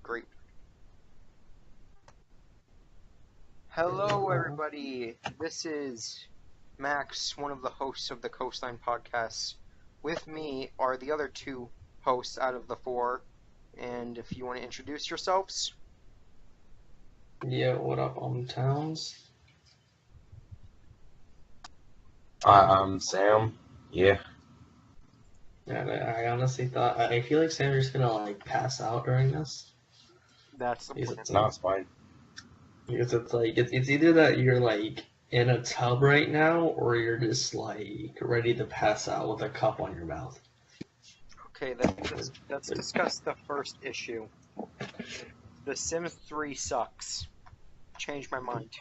Great. Hello, everybody. This is Max, one of the hosts of the Coastline podcast. With me are the other two hosts out of the four. And if you want to introduce yourselves. Yeah, what up, Towns? I'm Sam. Yeah. Yeah, I honestly thought I feel like Sam's just gonna pass out during this. That's the Because plan. No, it's fine. It's either that you're in a tub right now, or you're just ready to pass out with a cup on your mouth. Okay, let's discuss the first issue. The Sims 3 sucks. Changed my mind.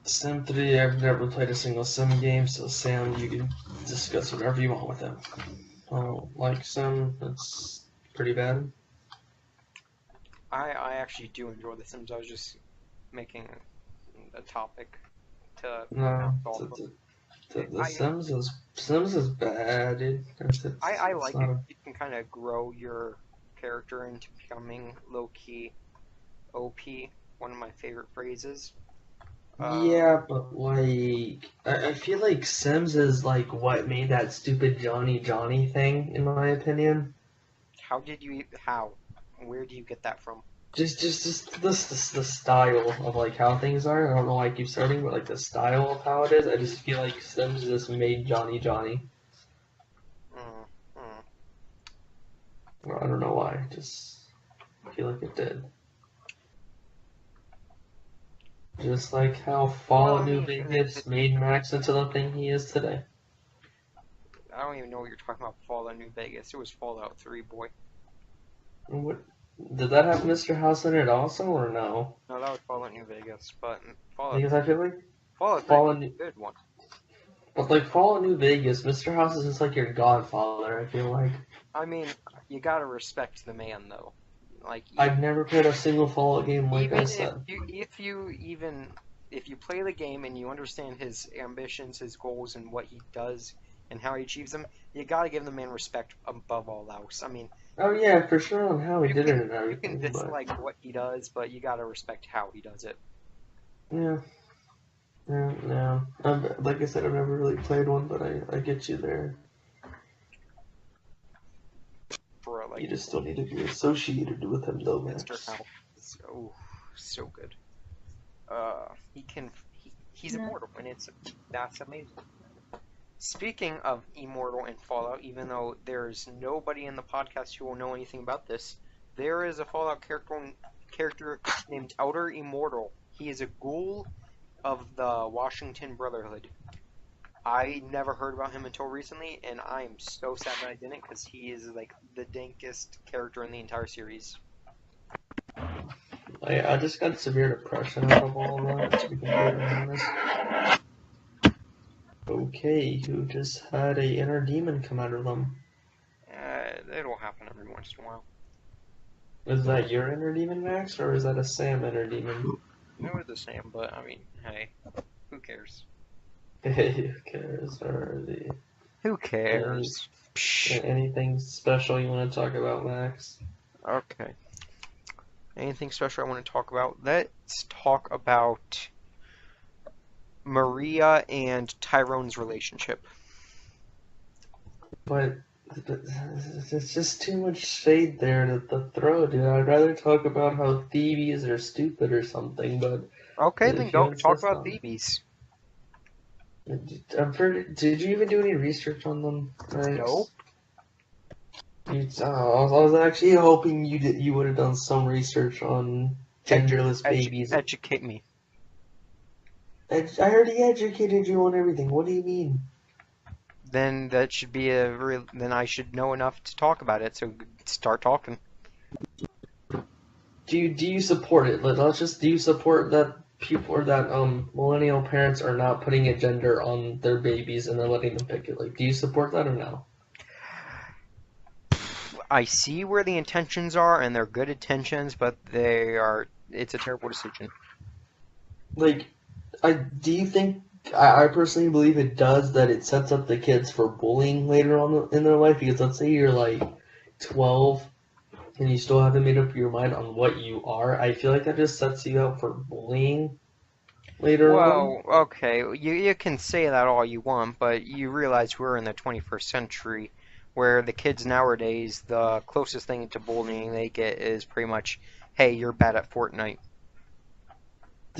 Sim 3, I've never played a single Sim game, so Sam, you can discuss whatever you want with him. Sim, it's pretty bad. I actually do enjoy The Sims. I was just making a topic to No, bounce off of. the Sims is bad, dude. I like it. Not You can kind of grow your character into becoming low-key OP. One of my favorite phrases. Yeah, but I feel like Sims is what made that stupid Johnny thing, in my opinion. How? Where do you get that from? Just the style of how things are. I don't know why I keep starting, but the style of how it is. I just feel like Sims just made Johnny. Mm, mm. Well, I don't know why. Just feel like it did. Just like how Fallout New Vegas made Max into the thing he is today. I don't even know what you're talking about. Fallout New Vegas. It was Fallout 3, boy. What did that have Mr. House in it also, or no? No, that was Fallout New Vegas, but Fallout. Because I feel like Fallout 3 was a good one. But Fallout New Vegas, Mr. House is just your godfather, I feel like. I mean, you gotta respect the man, though. I've never played a single Fallout game I said. If you play the game and you understand his ambitions, his goals, and what he does and how he achieves them, you gotta give the man respect above all else. I mean. Oh yeah, for sure on how he did it and everything. You can dislike what he does, but you gotta respect how he does it. Yeah. Yeah. Like I said, I've never really played one, but I get you there. You just still need to be associated with him, though, Max. Mr. House, so good. He's immortal, and that's amazing. Speaking of immortal and Fallout, even though there's nobody in the podcast who will know anything about this, there is a Fallout character named Outer Immortal. He is a ghoul of the Washington Brotherhood. I never heard about him until recently, and I am so sad that I didn't, because he is the dankest character in the entire series. I just got severe depression out of all of that, to be completely honest. Okay, who just had a inner demon come out of them? It'll happen every once in a while. Is that your inner demon, Max, or is that a Sam inner demon? It was the same, but I mean, hey, who cares? Who cares? Who cares? Anything special you want to talk about, Max? Okay. Anything special I want to talk about? Let's talk about Maria and Tyrone's relationship. But there's just too much shade there to throw, dude. I'd rather talk about how Thebes are stupid or something, but... Okay, then go talk about Thebes. Did you even do any research on them? No. I was actually hoping you would have done some research on genderless babies. Educate me. I already educated you on everything. What do you mean? Then that should be then I should know enough to talk about it. So start talking. Do you support it? Do you support that people or that millennial parents are not putting a gender on their babies and they're letting them pick it? Do you support that or no? I see where the intentions are, and they're good intentions, but it's a terrible decision. Do you think, I personally believe it does, that it sets up the kids for bullying later on in their life? Because let's say you're 12 and you still haven't made up your mind on what you are, I feel like that just sets you up for bullying later on. Well, okay, you can say that all you want, but you realize we're in the 21st century, where the kids nowadays, the closest thing to bullying they get is pretty much, hey, you're bad at Fortnite.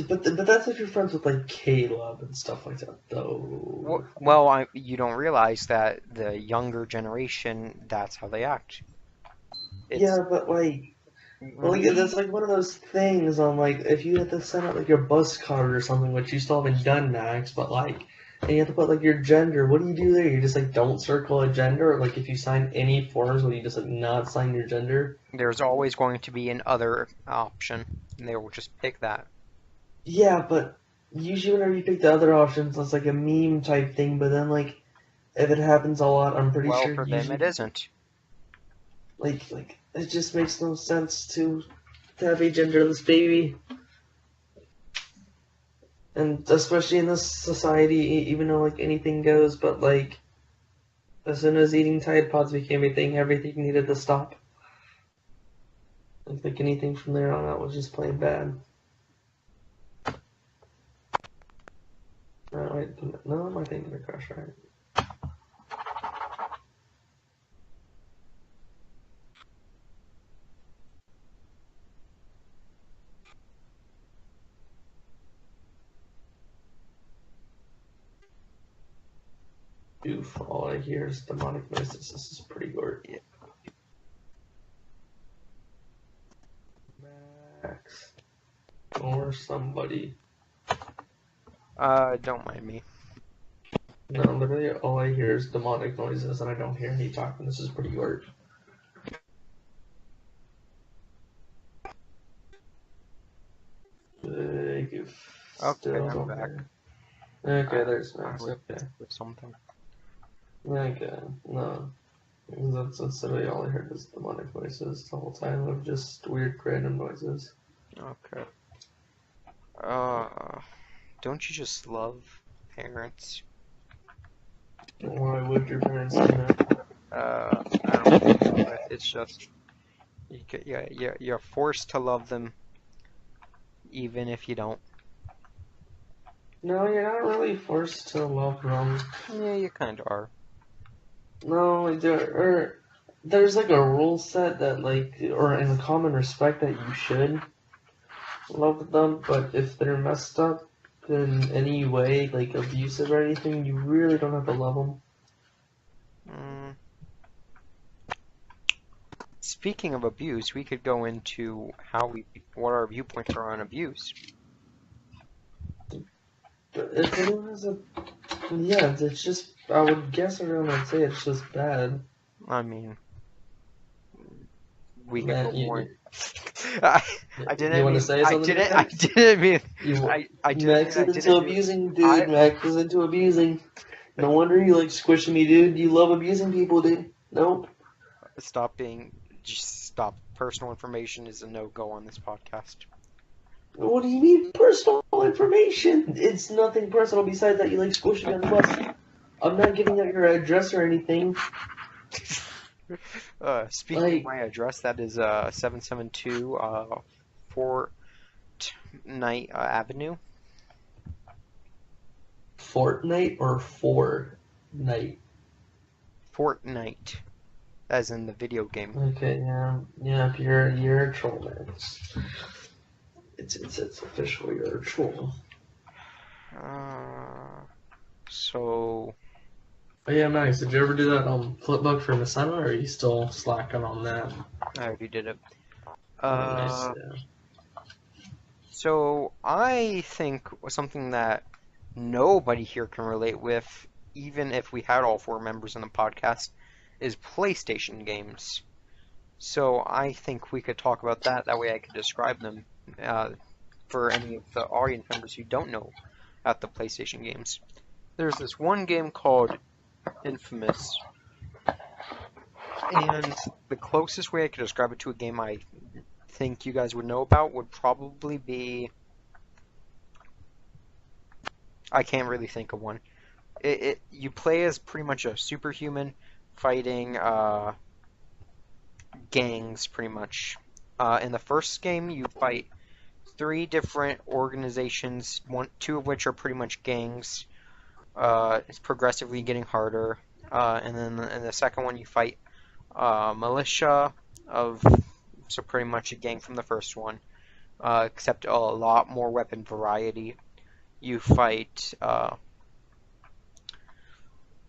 But that's if you're friends with like Caleb and stuff like that, though. Well, you don't realize that the younger generation, that's how they act. It's Yeah, but like we that's like one of those things on like if you had to send out like your bus card or something, which you still haven't done, Max, but like and you have to put like your gender. What do you do there? You just like don't circle a gender, or like if you sign any forms, will you just like not sign your gender? there's always going to be an other option, and they will just pick that. Yeah, but usually whenever you pick the other options, it's like a meme type thing. But then like if it happens a lot, I'm pretty Well, sure for them it usually isn't. like it just makes no sense to have a genderless baby. And especially in this society, even though like anything goes, but like as soon as eating Tide Pods became a thing, everything needed to stop. I think anything from there on out was just plain bad. Wait, no, my thing didn't crash, right? Oof, all I hear is demonic noises. This is pretty good. Max. Or somebody. Don't mind me. No, literally all I hear is demonic noises and I don't hear any talking. This is pretty weird. Goof. Okay, Still I'm don't back. hear. Okay, there's I Max. was Okay. with something. Okay. No. That's literally all I heard is demonic noises the whole time of just weird random noises. Okay. Uh, don't you just love parents? Why would your parents do that? I don't know, but it's just you're forced to love them even if you don't. No, you're not really forced to love them. Yeah, you kind of are. No, like there's like a rule set that like, or in common respect that you should love them, but if they're messed up in any way, like abusive or anything, you really don't have to love them. Mm. Speaking of abuse, we could go into what our viewpoints are on abuse. But if anyone has a, yeah, it's just, I would guess everyone would say it's just bad. I mean, we could go Man, more. you, I, I you didn't want to mean. say something? I didn't mean. You, I didn't mean. Max I is into didn't mean. abusing, I dude. Max is into abusing. No wonder you like squishing me, dude. You love abusing people, dude. Nope. stop being. Just stop. Personal information is a no-go on this podcast. What do you mean personal information? It's nothing personal besides that you like squishing on the bus. I'm not giving out your address or anything. Speaking of Like, my address, that is 772 Fortnite Avenue. Fortnite or Fortnite? Fortnite, as in the video game. Okay, yeah, you're a troll, man. It's official, you're a troll. So But yeah, Max, did you ever do that flipbook for Masana, or are you still slacking on that? I already did it. Nice, Uh, yeah. so I think something that nobody here can relate with, even if we had all four members in the podcast, is PlayStation games. So I think we could talk about that. That way I could describe them for any of the audience members who don't know about the PlayStation games. There's this one game called Infamous, and the closest way I could describe it to a game I think you guys would know about would probably be. I can't really think of one. You play as pretty much a superhuman fighting gangs, pretty much. In the first game, you fight three different organizations, two of which are pretty much gangs. It's progressively getting harder. And then in the second one, you fight militia of, so pretty much a gang from the first one, except a lot more weapon variety. You fight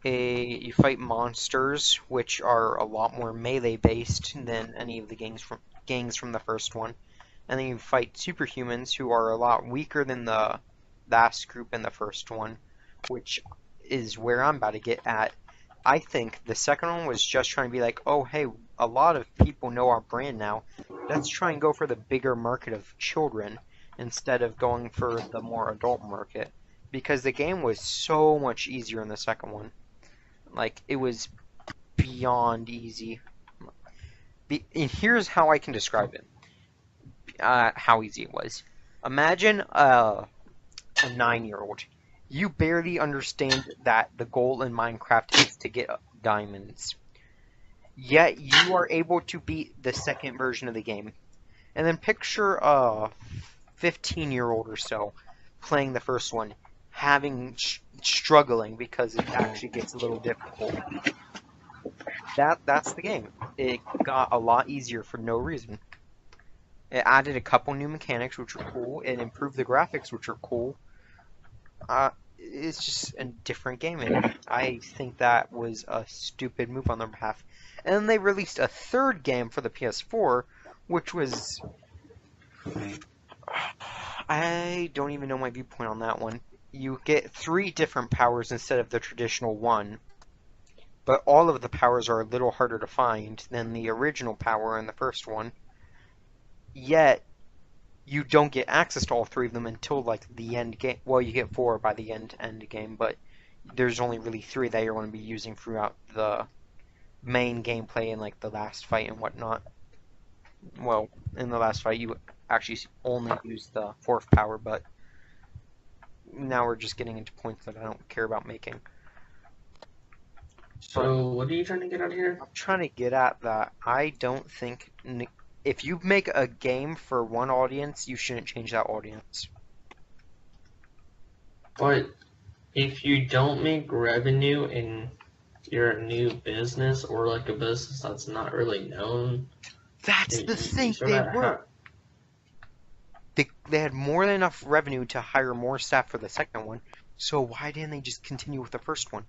you fight monsters, which are a lot more melee based than any of the gangs from the first one. And then you fight superhumans, who are a lot weaker than the last group in the first one, which is where I'm about to get at. I think the second one was just trying to be like, oh hey, a lot of people know our brand now. Let's try and go for the bigger market of children instead of going for the more adult market. Because the game was so much easier in the second one. Like, it was beyond easy. And here's how I can describe it. How easy it was. Imagine a 9-year-old. You barely understand that the goal in Minecraft is to get diamonds. Yet you are able to beat the second version of the game. And then picture a 15-year-old or so playing the first one, struggling because it actually gets a little difficult. That's the game. It got a lot easier for no reason. It added a couple new mechanics, which are cool. It improved the graphics, which are cool. It's just a different game, and I think that was a stupid move on their behalf. And then they released a third game for the PS4, which was... I don't even know my viewpoint on that one. You get 3 different powers instead of the traditional one, but all of the powers are a little harder to find than the original power in the first one. Yet, you don't get access to all 3 of them until, like, the end game. Well, you get 4 by the end game, but there's only really 3 that you're going to be using throughout the main gameplay and, like, the last fight and whatnot. Well, in the last fight, you actually only use the 4th power, but now we're just getting into points that I don't care about making. So, what are you trying to get out here? I'm trying to get at that I don't think... If you make a game for one audience, you shouldn't change that audience. But if you don't make revenue and you're a new business or like a business that's not really known, That's the thing, they were. They had more than enough revenue to hire more staff for the second one, so why didn't they just continue with the first one?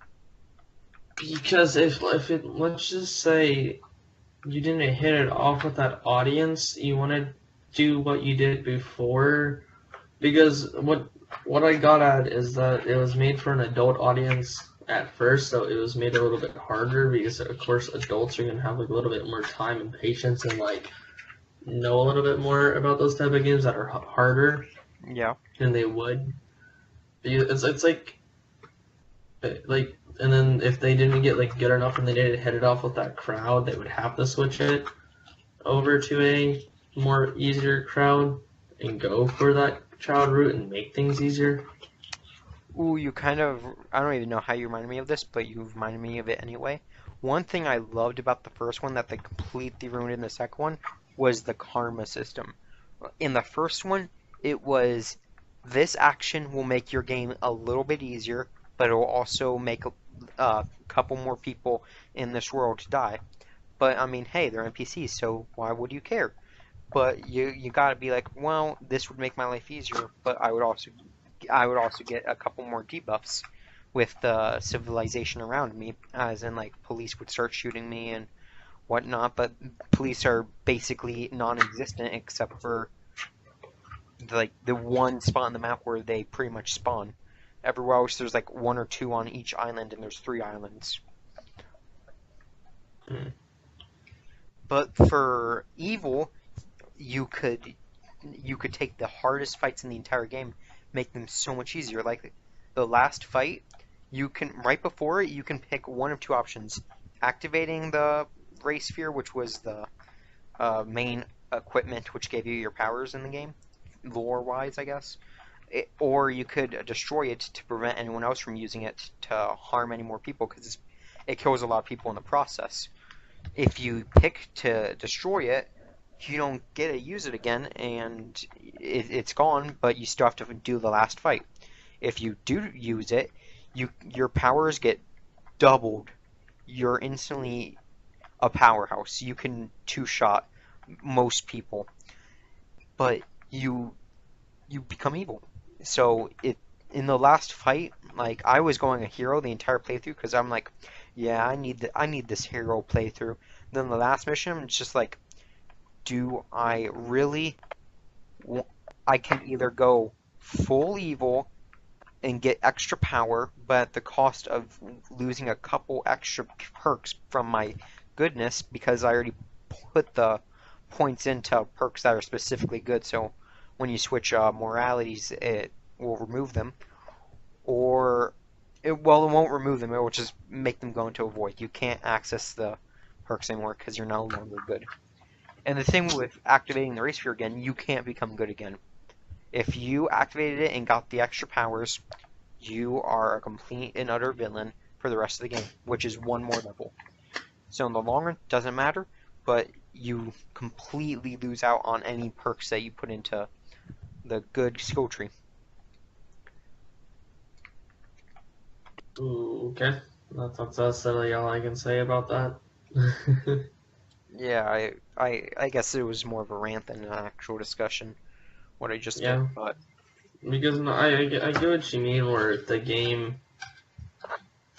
Because if it, let's just say you didn't hit it off with that audience, you want to do what you did before. Because what I got at is that it was made for an adult audience at first, so it was made a little bit harder because of course adults are gonna have like a little bit more time and patience and like know a little bit more about those type of games that are harder. Yeah. Than they would. It's like, and then if they didn't get like good enough and they didn't hit it off with that crowd, they would have to switch it over to a more easier crowd and go for that child route and make things easier. Ooh, you kind of... I don't even know how you reminded me of this, but you reminded me of it anyway. One thing I loved about the first one that they completely ruined in the second one was the karma system. In the first one, it was, this action will make your game a little bit easier, but it will also make a couple more people in this world die. But, I mean, hey, they're NPCs, so why would you care? But you gotta be like, well, this would make my life easier, but I would also get a couple more debuffs with the civilization around me, as in, like, police would start shooting me and whatnot, but police are basically non-existent except for like the one spot on the map where they pretty much spawn. Everywhere else there's like 1 or 2 on each island, and there's 3 islands. But for evil, you could take the hardest fights in the entire game, make them so much easier. Like the last fight, you can, right before it, you can pick one of 2 options: activating the Ray Sphere, which was the main equipment which gave you your powers in the game, lore-wise, I guess. Or you could destroy it to prevent anyone else from using it to harm any more people, because it kills a lot of people in the process. if you pick to destroy it, you don't get to use it again, and it's gone. But you still have to do the last fight. If you do use it, your powers get doubled. You're instantly a powerhouse. You can two-shot most people, but you become evil. So it in the last fight, like I was going a hero the entire playthrough because I'm like, yeah, I need this hero playthrough. Then the last mission, it's just like, do I really? I can either go full evil and get extra power, but at the cost of losing a couple extra perks from my goodness because I already put the points into perks that are specifically good. So when you switch moralities, it will remove them, or well, it won't remove them. It will just make them go into a void. You can't access the perks anymore because you're no longer good. And the thing with activating the race fear again, you can't become good again. If you activated it and got the extra powers, you are a complete and utter villain for the rest of the game, which is one more level. So in the long run, doesn't matter, but you completely lose out on any perks that you put into the good skill tree. Ooh, okay. That's really all I can say about that. Yeah, I guess it was more of a rant than an actual discussion, what I just did, Yeah, but because no, I get what you mean, where the game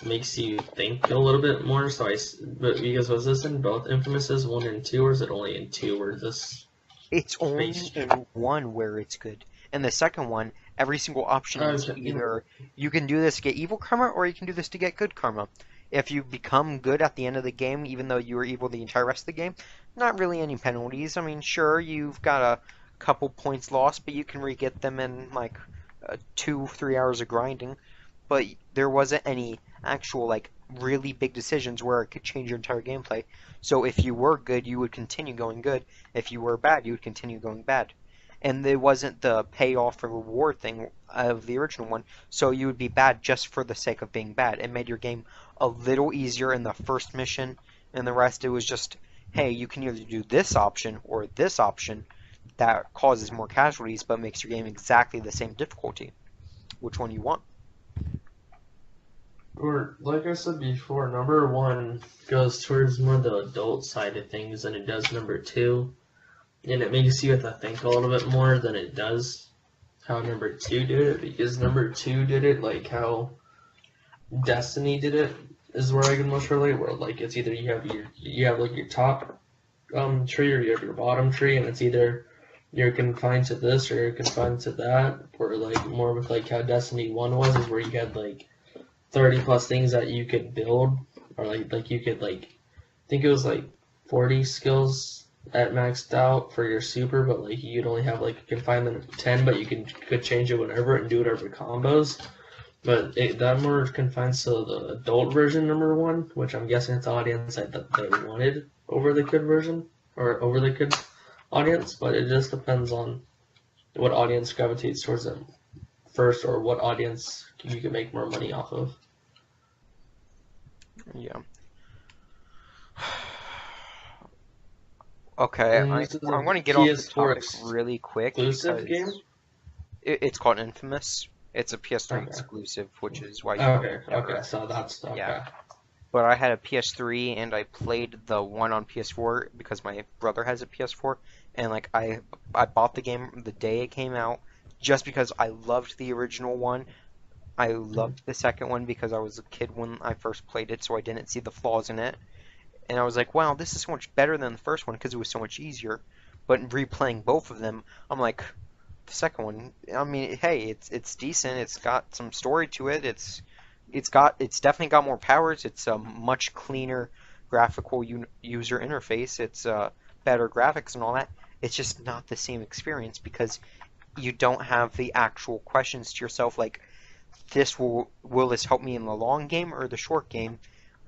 makes you think a little bit more. But because was this in both Infamouses 1 and 2, or is it only in 2 where this it's only race? in one where it's good. And the second one, every single option is Okay, either you can do this to get evil karma or you can do this to get good karma. If you become good at the end of the game, even though you were evil the entire rest of the game, not really any penalties. I mean, sure, you've got a couple points lost, but you can re-get them in like 2, 3 hours of grinding. But there wasn't any actual like really big decisions where it could change your entire gameplay. So if you were good, you would continue going good. If you were bad, you would continue going bad. And it wasn't the payoff and reward thing of the original one, so you would be bad just for the sake of being bad. It made your game a little easier in the first mission, and the rest it was just, hey, you can either do this option or this option that causes more casualties but makes your game exactly the same difficulty. Which one you want? or like I said before, number 1 goes towards more the adult side of things than it does number 2, and it makes you have to think a little bit more than it does how number 2 did it, because number 2 did it like how Destiny did it, is where I can most relate. Where like it's either you have like your top tree or you have your bottom tree, and it's either you're confined to this or you're confined to that. Or like more with like how Destiny 1 was, is where you had like 30 plus things that you could build, or like you could like I think it was like 40 skills at maxed out for your super, but like you'd only have like a confinement of 10, but you could change it whenever and do whatever combos. But that more confines to the adult version, number 1, which I'm guessing it's the audience that they wanted over the kid version, or over the kid audience, but it just depends on what audience gravitates towards it first, or what audience you can make more money off of. Yeah. Okay, And this is I a want to get off the PS4 topic really quick exclusive game? because it's called Infamous. It's a PS3 Okay. exclusive, which is why you Okay, probably never. okay, so that's okay. Yeah. But I had a PS3 and I played the one on PS4 because my brother has a PS4, and like I bought the game the day it came out just because I loved the original one. I loved the second one because I was a kid when I first played it, so I didn't see the flaws in it. And I was like, wow, this is so much better than the first one because it was so much easier. But in replaying both of them, I'm like, the second one, I mean, hey, it's decent. It's got some story to it. It's definitely got more powers. It's a much cleaner graphical user interface. It's better graphics and all that. It's just not the same experience because you don't have the actual questions to yourself like this will this help me in the long game or the short game,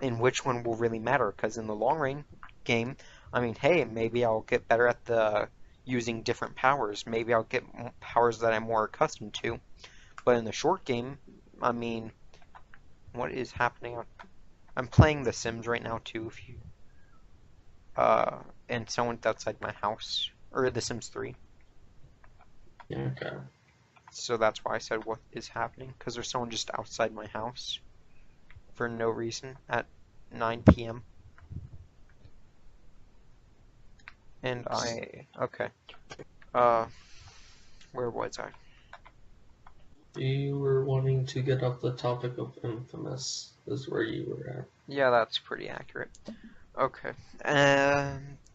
and which one will really matter? Because in the long range game, I mean, hey, maybe I'll get better at the using different powers. Maybe I'll get powers that I'm more accustomed to. But in the short game, I mean, what is happening? I'm playing The Sims right now too. If you and someone's outside my house, or The Sims 3. Okay. So that's why I said what is happening, because there's someone just outside my house for no reason at 9 p.m. And okay. Where was I? You were wanting to get up the topic of Infamous, is where you were at. Yeah, that's pretty accurate. Okay.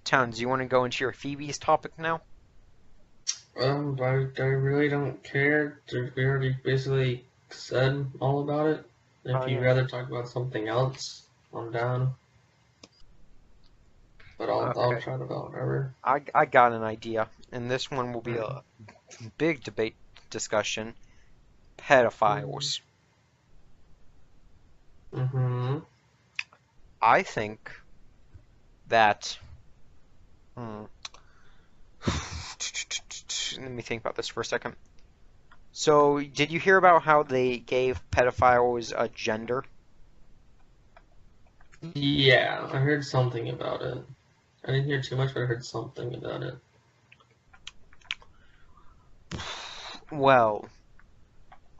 Towns, you want to go into your Phoebe's topic now? I really don't care. We already basically said all about it. Oh, If you'd yeah. rather talk about something else, I'm down. But I'll Okay. try to about whatever. I got an idea, and this one will be Mm-hmm. a big debate discussion. Pedophiles. Mm-hmm. I think that. Let me think about this for a second. So, did you hear about how they gave pedophiles a gender? Yeah, I heard something about it. I didn't hear too much, but I heard something about it. Well,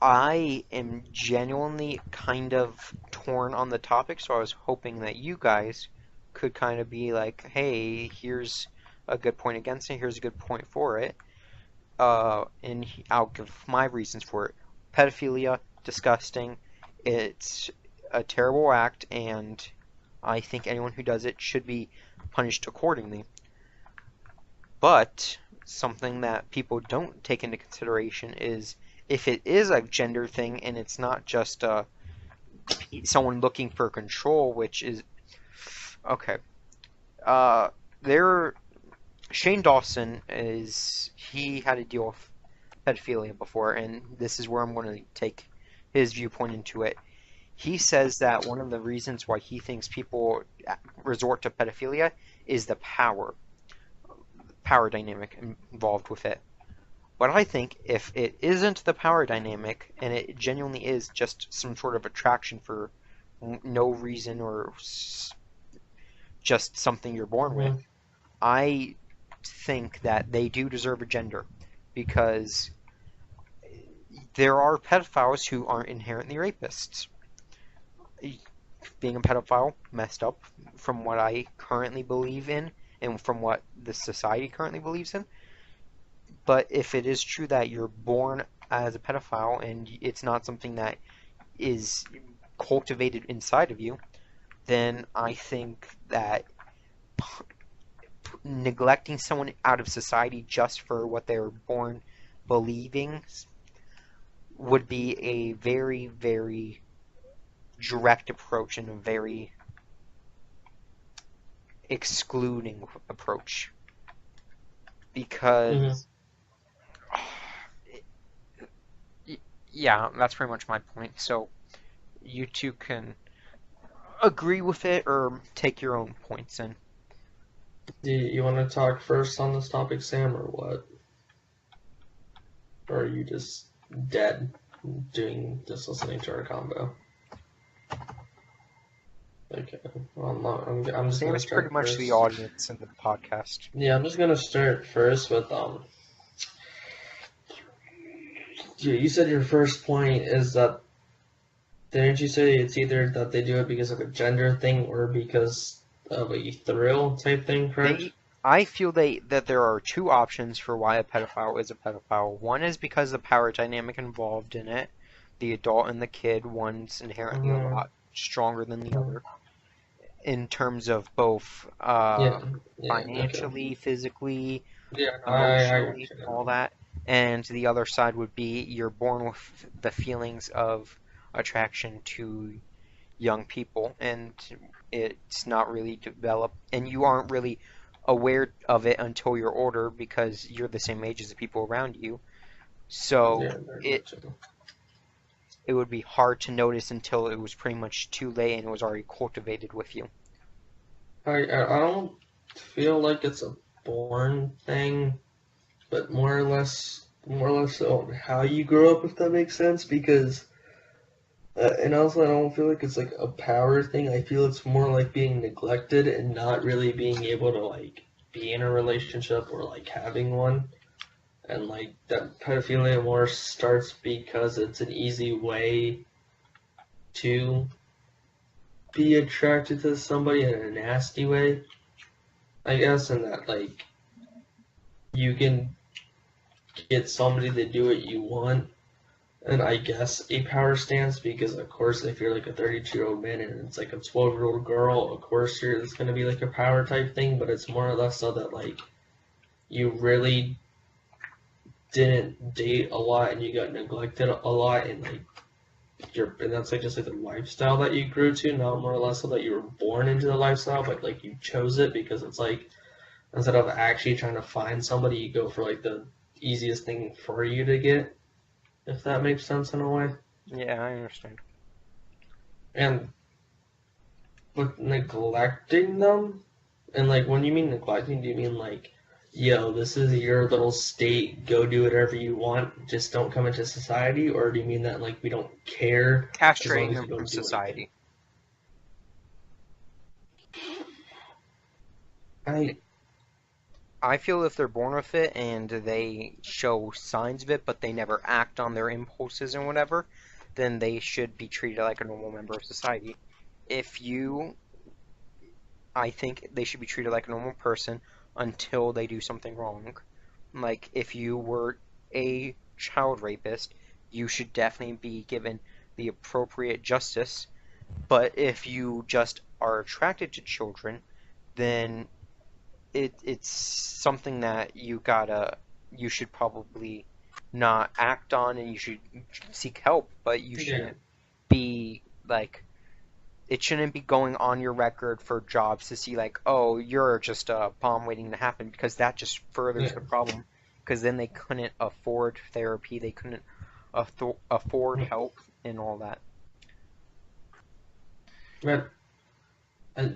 I am genuinely kind of torn on the topic, so I was hoping that you guys could kind of be like, hey, here's a good point against it, here's a good point for it. And I'll give my reasons for it. Pedophilia, disgusting. It's a terrible act, and I think anyone who does it should be punished accordingly. But something that people don't take into consideration is if it is a gender thing and it's not just someone looking for control, which is okay. There, Shane Dawson he had to deal with pedophilia before, and this is where I'm going to take his viewpoint into it. He says that one of the reasons why he thinks people resort to pedophilia is the power dynamic involved with it. But I think if it isn't the power dynamic and it genuinely is just some sort of attraction for no reason or just something you're born with, Mm-hmm. I think that they do deserve a gender because there are pedophiles who aren't inherently rapists. Being a pedophile, messed up from what I currently believe in and from what the society currently believes in. But if it is true that you're born as a pedophile and it's not something that is cultivated inside of you, then I think that neglecting someone out of society just for what they were born believing would be a very, very direct approach and a very excluding approach. Because, yeah, that's pretty much my point. So, you two can agree with it or take your own points in. Do you want to talk first on this topic, Sam, or what? Or are you just dead, just listening to our combo? Okay, well, I'm just Sam gonna is pretty start much first. the audience in the podcast. Yeah, I'm just gonna start first with You said your first point is that didn't you say it's either that they do it because of a gender thing or because of a thrill type thing, correct? I feel that there are two options for why a pedophile is a pedophile. One is because of the power dynamic involved in it, the adult and the kid. One's inherently a Mm-hmm. lot stronger than the other in terms of both Yeah, okay. financially, physically, Yeah, no, I got emotionally, all you. that. And the other side would be you're born with the feelings of attraction to young people, and it's not really developed, and you aren't really aware of it until you're older because you're the same age as the people around you. So Yeah, very it much so. it would be hard to notice until it was pretty much too late and it was already cultivated with you. I don't feel like it's a born thing, but more or less so how you grow up, if that makes sense, because And also, I don't feel like it's like a power thing. I feel it's more like being neglected and not really being able to like be in a relationship or like having one. And like that pedophilia more starts because it's an easy way to be attracted to somebody in a nasty way, I guess, and that like you can get somebody to do what you want. And I guess a power stance because of course if you're like a 32-year-old man and it's like a 12-year-old girl, of course it's gonna be like a power type thing, but it's more or less so that like you really didn't date a lot and you got neglected a lot and like and that's like just like the lifestyle that you grew to, not more or less so that you were born into the lifestyle, but like you chose it because it's like instead of actually trying to find somebody, you go for like the easiest thing for you to get, if that makes sense in a way. Yeah, I understand. And with neglecting them, and like when you mean neglecting, do you mean like, yo, this is your little state, go do whatever you want, just don't come into society, or do you mean that like we don't care as long Castrating as you them from don't do anything? society. I I feel if they're born with it and they show signs of it, but they never act on their impulses and whatever, then they should be treated like a normal member of society. If you, I think they should be treated like a normal person until they do something wrong. Like, if you were a child rapist, you should definitely be given the appropriate justice. But if you just are attracted to children, then it's something that you should probably not act on, and you should seek help, but you yeah, shouldn't be like it shouldn't be going on your record for jobs to see like, oh, you're just a bomb waiting to happen, because that just furthers yeah, the problem. Because then they couldn't afford therapy, they couldn't afford help and all that. but I,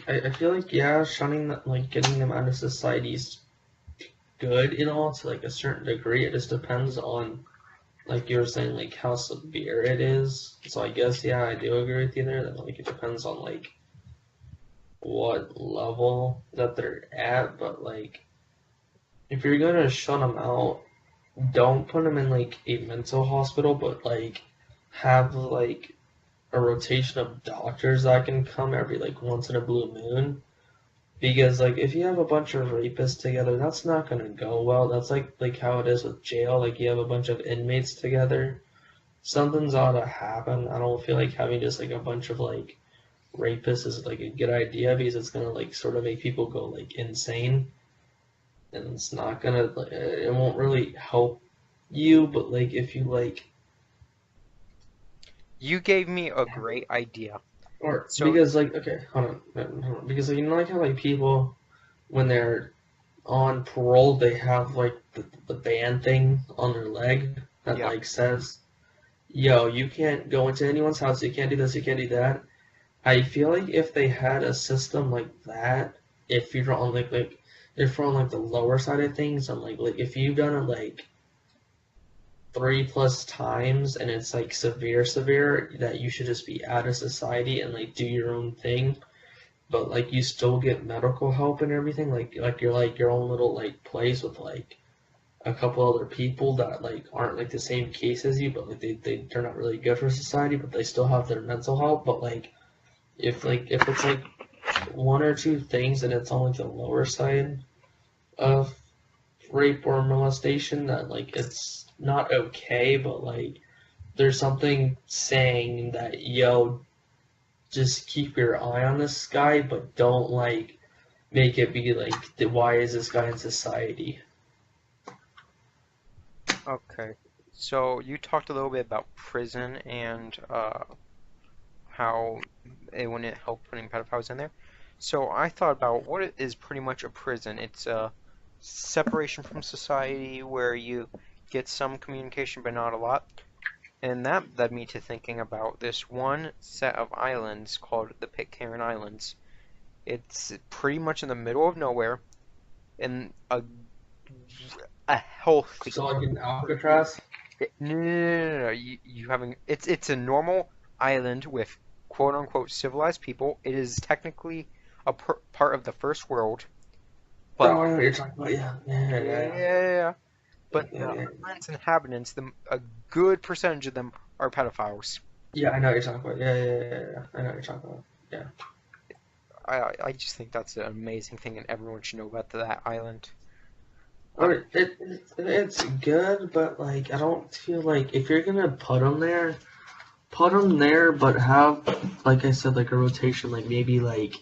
I feel like yeah, shunning that, like getting them out of society is good in all to like a certain degree. It just depends on like you were saying, like how severe it is. So I guess yeah, I do agree with you there that like it depends on like what level that they're at. But like if you're gonna shut them out, don't put them in like a mental hospital, but like have like a rotation of doctors that can come every like once in a blue moon. Because like if you have a bunch of rapists together, that's not gonna go well. That's like how it is with jail. Like you have a bunch of inmates together, something's ought to happen. I don't feel like having just like a bunch of like rapists is like a good idea because it's gonna like sort of make people go like insane, and it's not gonna it won't really help you. But like if you like You gave me a great idea. or So because like okay hold on because like, you know like how like people when they're on parole they have like the band thing on their leg that yeah, like says yo you can't go into anyone's house, you can't do this, you can't do that. I feel like if they had a system like that, if you're on like if you're on like the lower side of things, and like if you've done it like 3+ times and it's like severe, that you should just be out of society and like do your own thing, but like you still get medical help and everything, like you're like your own little like place with like a couple other people that like aren't like the same case as you, but like they're not really good for society, but they still have their mental health, but like if it's like one or two things and it's on like the lower side of rape or molestation that like it's not okay, but like there's something saying that yo just keep your eye on this guy, but don't like make it be like why is this guy in society. okay. So you talked a little bit about prison and how it wouldn't help putting pedophiles in there. So I thought about what it is pretty much a prison. It's a separation from society where you get some communication but not a lot. And that led me to thinking about this one set of islands called the Pitcairn Islands. It's pretty much in the middle of nowhere in a healthy, So like in Alcatraz. No. You haven't. It's a normal island with quote unquote civilized people. It is technically a part of the first world, but Oh, I know what you're talking about. Yeah, yeah, yeah, yeah. yeah, But yeah, the yeah. island's inhabitants, a good percentage of them are pedophiles. Yeah, I know what you're talking about. Yeah. I know what you're talking about. Yeah. I just think that's an amazing thing, and everyone should know about that island. I mean, it's good, but like I don't feel like if you're gonna put them there, but have like I said, like a rotation, like maybe like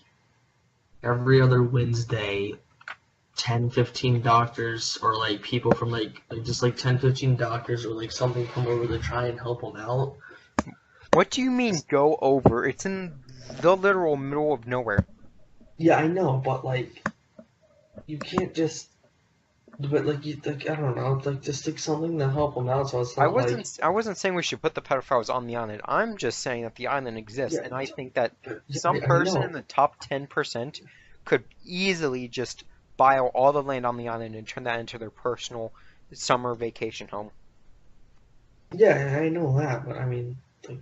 every other Wednesday, 10, 15 doctors or like people from like just like 10, 15 doctors or like something come over to try and help them out. What do you mean go over? It's in the literal middle of nowhere. Yeah, I know, but like you can't just. But like you like I don't know, like just like something to help them out, so it's not like I wasn't saying we should put the pedophiles on the island. I'm just saying that the island exists, yeah, and I think that yeah, some I person in know. the top 10% could easily just buy all the land on the island and turn that into their personal summer vacation home. Yeah, I know that, but I mean, like,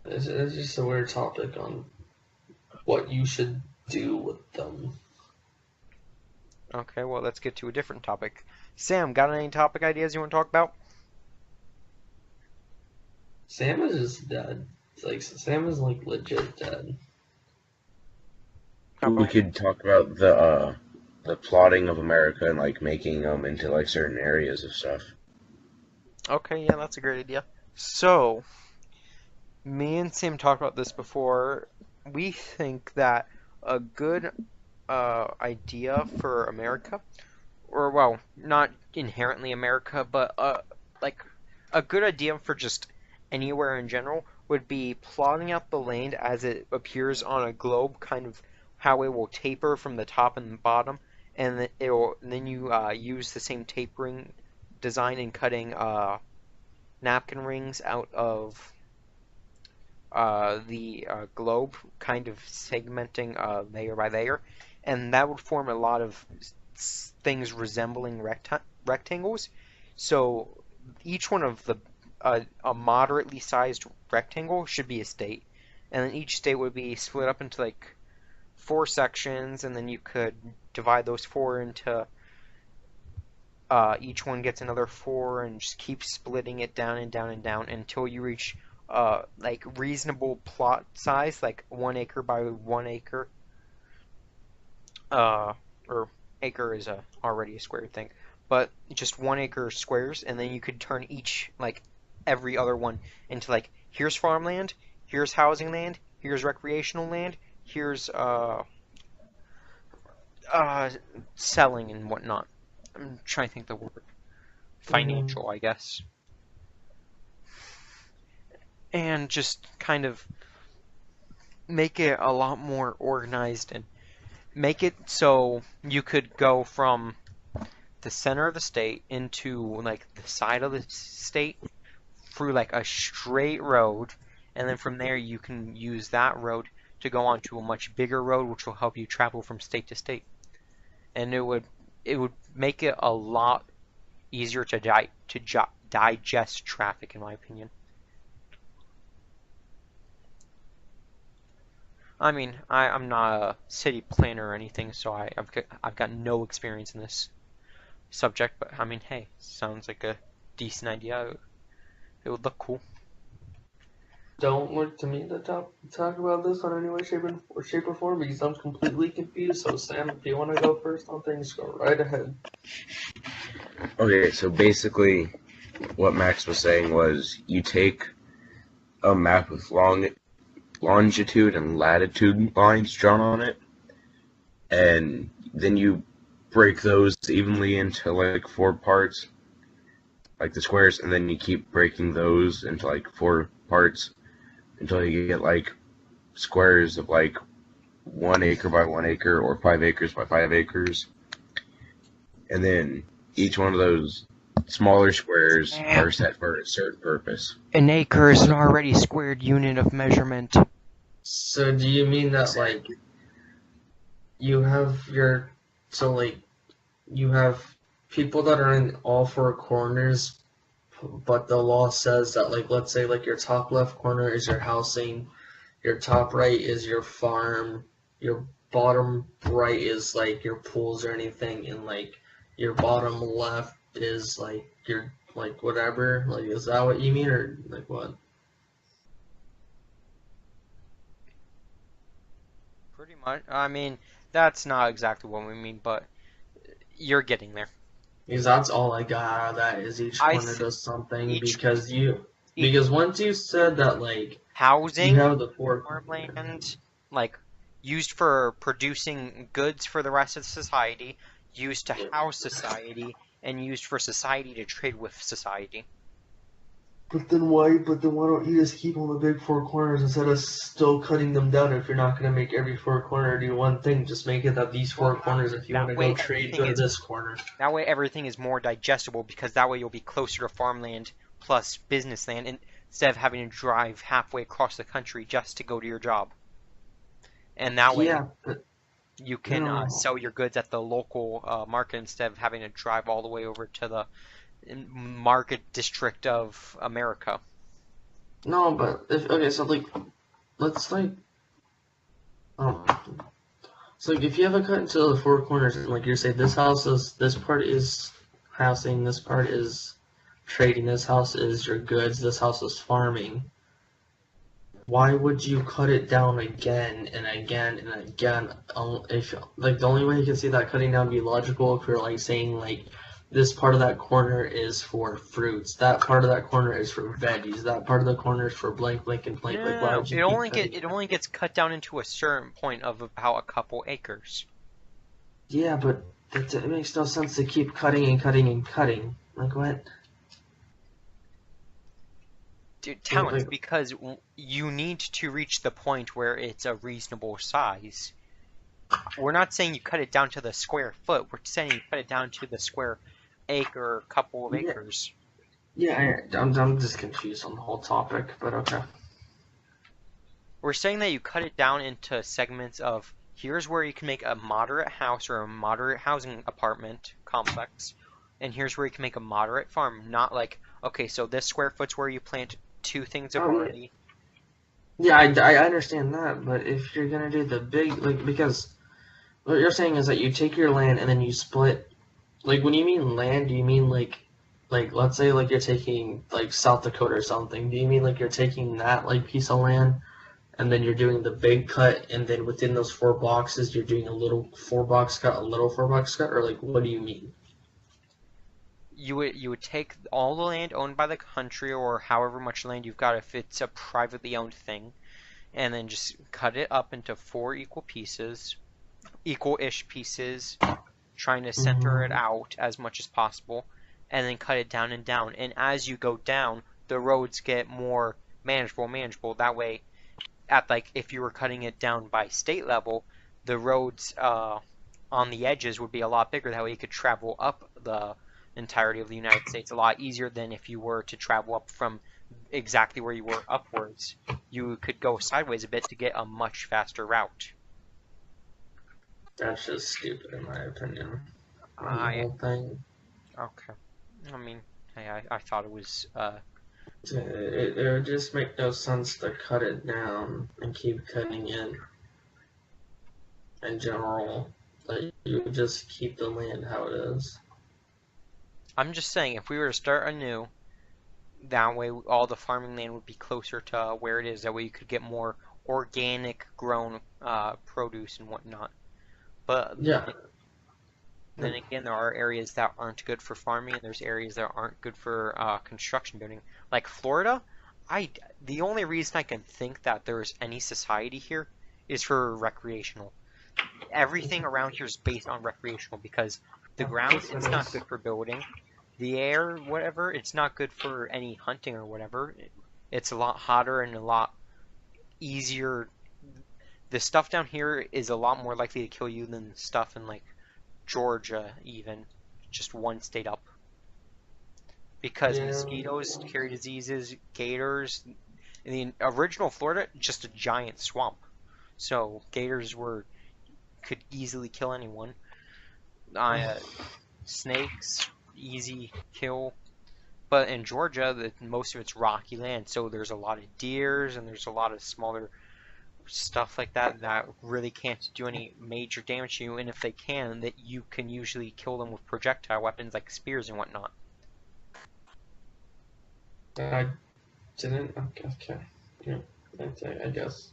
it's just a weird topic on what you should do with them. Okay, well, let's get to a different topic. Sam, got any topic ideas you want to talk about? Sam is just dead. It's like Sam is like legit dead. How We about could talk about the plotting of America and like making them into like certain areas of stuff. Okay, yeah, that's a great idea. So, me and Sam talked about this before. We think that a good idea for America, or well, not inherently America, but like a good idea for just anywhere in general would be plotting out the land as it appears on a globe, kind of how it will taper from the top and the bottom, and then you use the same tapering design in cutting napkin rings out of the globe, kind of segmenting layer by layer, and that would form a lot of things resembling rectangles. So each one of a moderately sized rectangle should be a state, and then each state would be split up into like four sections, and then you could divide those four into each one gets another four, and just keep splitting it down and down and down until you reach like reasonable plot size, like 1 acre by 1 acre. Uh, or acre is already a square thing, but just 1 acre squares, and then you could turn each like every other one into like here's farmland, here's housing land, here's recreational land, here's uh selling and whatnot. I'm trying to think the word. Mm-hmm. Financial, I guess. And just kind of make it a lot more organized and make it so you could go from the center of the state into like the side of the state through like a straight road, and then from there you can use that road to go onto a much bigger road which will help you travel from state to state, and it would make it a lot easier to digest traffic, in my opinion. I mean, I'm not a city planner or anything, so I've got no experience in this subject, but I mean, hey, sounds like a decent idea. It would look cool. Don't look to me to talk about this on any way, shape or form because I'm completely confused. So Sam, if you want to go first on things, go right ahead. Okay, so basically, what Max was saying was you take a map with longitude and latitude lines drawn on it, and then you break those evenly into like four parts, like the squares, and then you keep breaking those into like four parts until you get like squares of like 1 acre by 1 acre or 5 acres by 5 acres, and then each one of those smaller squares are set for a certain purpose. An acre is an already squared unit of measurement. So do you mean that like you have your so like you have people that are in all four corners, but the law says that, like, let's say, like, your top left corner is your housing, your top right is your farm, your bottom right is, like, your pools or anything, and, like, your bottom left is, like, your, like, whatever. Like, is that what you mean, or, like, what? Pretty much. I mean, that's not exactly what we mean, but you're getting there. Because that's all I got out of that is each I corner s- does something, each each because once you said that, like, you housing, have the four corners. farmland, like used for producing goods for the rest of society, used to house society, and used for society to trade with society. But then why? But then why don't you just keep on the big four corners instead of still cutting them down? If you're not going to make every four corner do one thing, just make it that these four Well, corners. If you want that to way go trade, everything go to is this corner. that way everything is more digestible because that way you'll be closer to farmland plus business land instead of having to drive halfway across the country just to go to your job. And that way Yeah, but you can no, sell your goods at the local market instead of having to drive all the way over to the market district of America. no. But if okay, so like, let's like, um, so like if you have a cut into the four corners, and like you're saying, this part is housing, this part is trading, this house is your goods, this house is farming. Why would you cut it down again and again and again? If like the only way you can see that cutting down be logical if you're like saying like this part of that corner is for fruits, that part of that corner is for veggies, that part of the corner is for blank, blank, and No, blank. Like no, why no. would you keep cutting It it? only gets cut down into a certain point of about a couple acres. Yeah, but it makes no sense to keep cutting and cutting and cutting. Like what? Dude, talents, Like because you need to reach the point where it's a reasonable size. We're not saying you cut it down to the square foot. We're saying you cut it down to the square acre, couple of yeah, acres. yeah. I'm just confused on the whole topic, but okay. We're saying that you cut it down into segments of here's where you can make a moderate house or a moderate housing apartment complex, and here's where you can make a moderate farm. Not like, okay, so this square foot's where you plant two things of Oh yeah. barley. Yeah, I understand that, but if you're gonna do the big, like, because what you're saying is that you take your land and then you split, like, when you mean land, do you mean like, let's say, like, you're taking, like, South Dakota or something, do you mean, like, you're taking that, like, piece of land, and then you're doing the big cut, and then within those 4 boxes, you're doing a little 4 box cut, a little 4 box cut, or, like, what do you mean? You would take all the land owned by the country or however much land you've got if it's a privately owned thing, and then just cut it up into four equal pieces, equal-ish pieces, trying to center it Mm-hmm. out as much as possible, and then cut it down and down. And as you go down, the roads get more manageable. That way, at like if you were cutting it down by state level, the roads on the edges would be a lot bigger. That way, you could travel up the entirety of the United States a lot easier than if you were to travel up from exactly where you were upwards. You could go sideways a bit to get a much faster route. That's just stupid, in my opinion, on the I whole thing. Okay. I mean, hey, I thought it was It would just make no sense to cut it down and keep cutting it in general. Like, you would just keep the land how it is. I'm just saying, if we were to start anew, that way all the farming land would be closer to where it is. That way you could get more organic grown produce and whatnot. But Yeah. then again, there are areas that aren't good for farming, and there's areas that aren't good for construction building. Like Florida, the only reason I can think that there's any society here is for recreational. Everything around here is based on recreational because the Of ground, course it it's not is. good for building. The air, whatever, it's not good for any hunting or whatever. It's a lot hotter and a lot easier. The stuff down here is a lot more likely to kill you than stuff in like Georgia, even just one state up. Because Yeah. mosquitoes carry diseases, gators. In the original Florida, just a giant swamp. So gators were could easily kill anyone. Uh, snakes, easy kill. But in Georgia, most of it's rocky land, so there's a lot of deers and there's a lot of smaller stuff like that that really can't do any major damage to you. And if they can, that you can usually kill them with projectile weapons like spears and whatnot. I didn't. Okay. Yeah. I guess.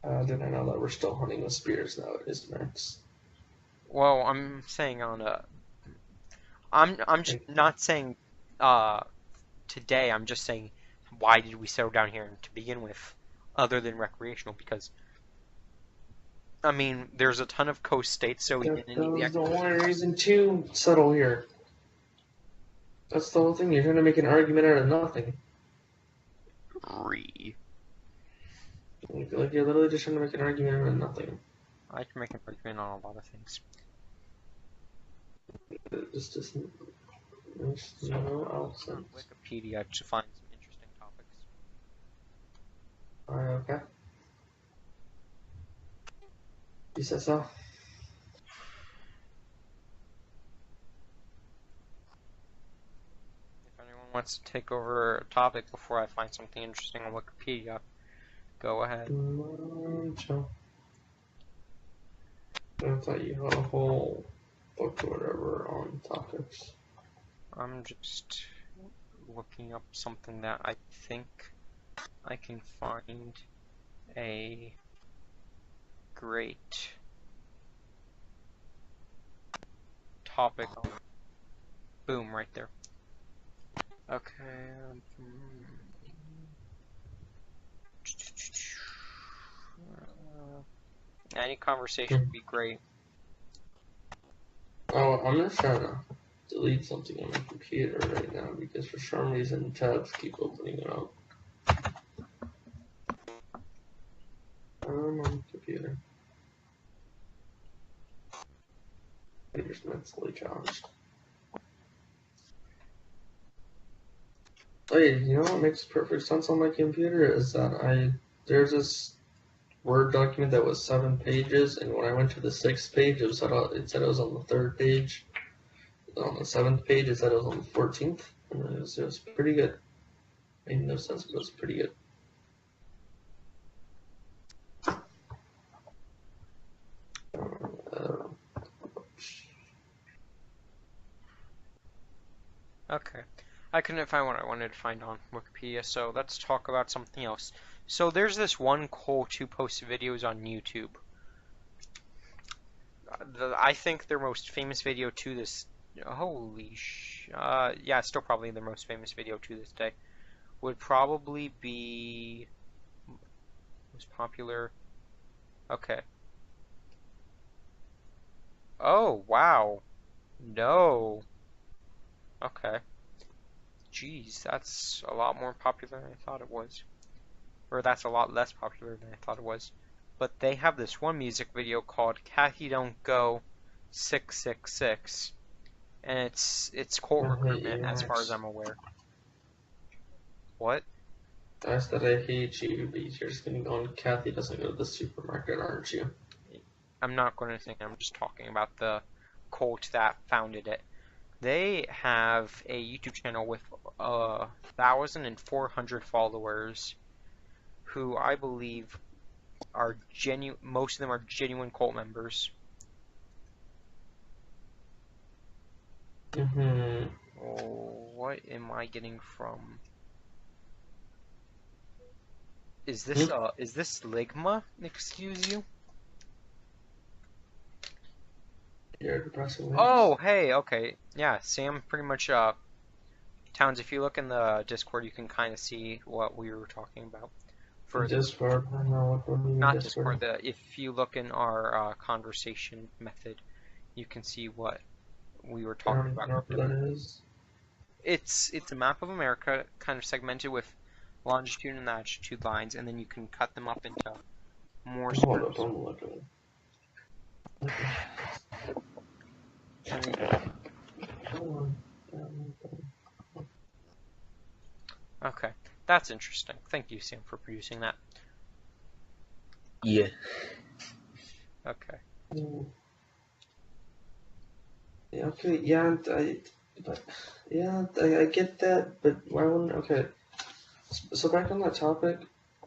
Didn't know that we're still hunting with spears nowadays, Max. Well, I'm saying on a. I'm just not saying today. I'm just saying why did we settle down here to begin with, other than recreational? Because I mean, there's a ton of coast states, so we That didn't need the was the extra. only reason to settle here. That's the whole thing. You're trying to make an argument out of nothing. Like you're literally just trying to make an argument out of nothing. I can make an argument on a lot of things. It just doesn't. There's no On sense. Wikipedia to find some interesting topics. Okay. You said so. If anyone wants to take over a topic before I find something interesting on Wikipedia, go ahead. Chill. I thought you had a whole book or whatever on topics. I'm just looking up something that I think I can find a great topic on. Boom, right there. Okay. Any conversation would be great. Oh, I'm just trying to delete something on my computer right now because for some reason tabs keep opening up. On the computer. I'm just mentally challenged. Oh yeah, you know what makes perfect sense on my computer is that there's this Word document that was 7 pages, and when I went to the 6th page, it said it was on the 3rd page. On the 7th page, it said it was on the 14th, and it was pretty good. Made no sense, but it was pretty good. Okay. I couldn't find what I wanted to find on Wikipedia, so let's talk about something else. So there's this one cult who posts videos on YouTube. I think their most famous video to this... yeah, still probably their most famous video to this day would probably be... most popular... Okay. Oh, wow. No. Okay. Jeez, that's a lot more popular than I thought it was. Or that's a lot less popular than I thought it was. But they have this one music video called Kathy Don't Go 666. And it's cult I hate recruitment you, as far as Max. I'm aware. What? I said I hate you, but you're just gonna go on Kathy doesn't go to the supermarket, aren't you? I'm not going to think, I'm just talking about the cult that founded it. They have a YouTube channel with 1,400 followers who I believe are most of them are genuine cult members. Mm-hmm. Oh, what am I getting from? Is this Ligma? Excuse you? You're depressing, Max. Oh, hey, okay. Yeah, Sam pretty much Towns, if you look in the Discord, you can kind of see what we were talking about. For Discord, I know what we not Discord. Discord, if you look in our conversation method, you can see what we were talking about. I don't know what that is. It's a map of America, kind of segmented with longitude and latitude lines, and then you can cut them up into more Hold up, squares. I'm looking. And then, okay, that's interesting. Thank you, Sam, for producing that. Yeah. Okay. Yeah, okay, yeah, but yeah, I get that, but why wouldn't? Okay, so back on that topic,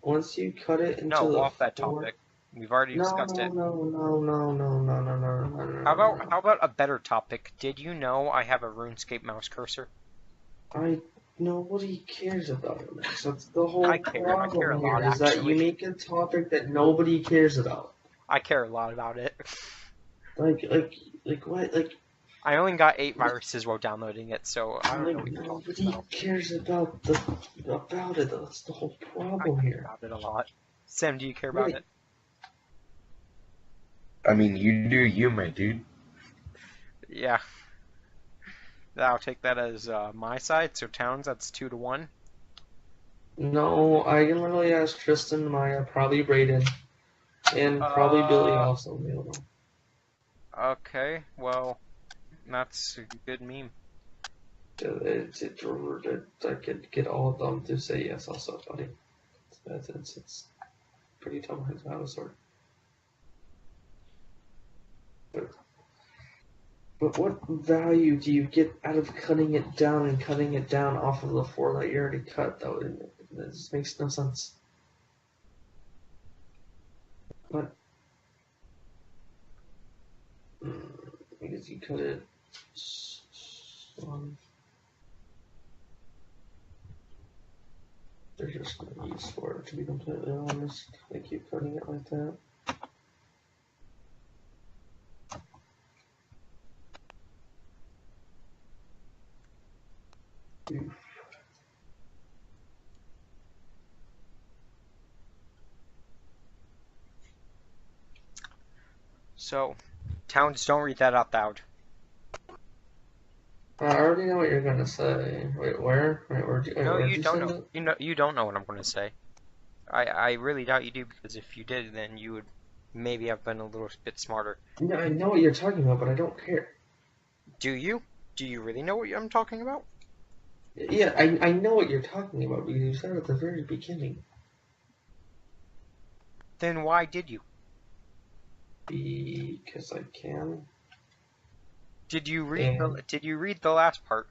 once you cut it into No, the off that four. topic. We've already No, discussed no, it. no, no, no, no, no, no, no, no, no, How no, about no. how about a better topic? Did you know I have a RuneScape mouse cursor? I Nobody cares about it, Max. That's the I whole care. I care a problem here. lot, Is that you actually. make a topic that nobody cares about. I care a lot about it. Like, like, like what? I only got 8 viruses while downloading it, so I don't know what you're talking Nobody about. cares about it. That's the whole I problem care here. about it a lot. Sam, do you care about Yeah, it? I mean, you do you, my dude. Yeah. I'll take that as my side. So Towns, that's 2-1. no, I can literally ask Tristan, Maya, probably Brayden, and probably Billy Uh, also. You know. okay. Well, that's a good meme. I could get all of them to say yes also, buddy. It's pretty tough to have a sword. But what value do you get out of cutting it down and cutting it down off of the four that you already cut, though? This makes no sense. But because you cut it, um, there's just no use for it, to be completely honest. They keep cutting it like that. Oof. So, Towns, don't read that out loud. I already know what you're gonna say. Wait, where? No, Where'd you you don't send know. it? You don't know what I'm going to say. I really doubt you do, because if you did, then you would maybe have been a little bit smarter. No, I know what you're talking about, but I don't care. Do you? Do you really know what I'm talking about? Yeah, I know what you're talking about because you said it at the very beginning. Then why did you? Because I can. Did you read And the last part?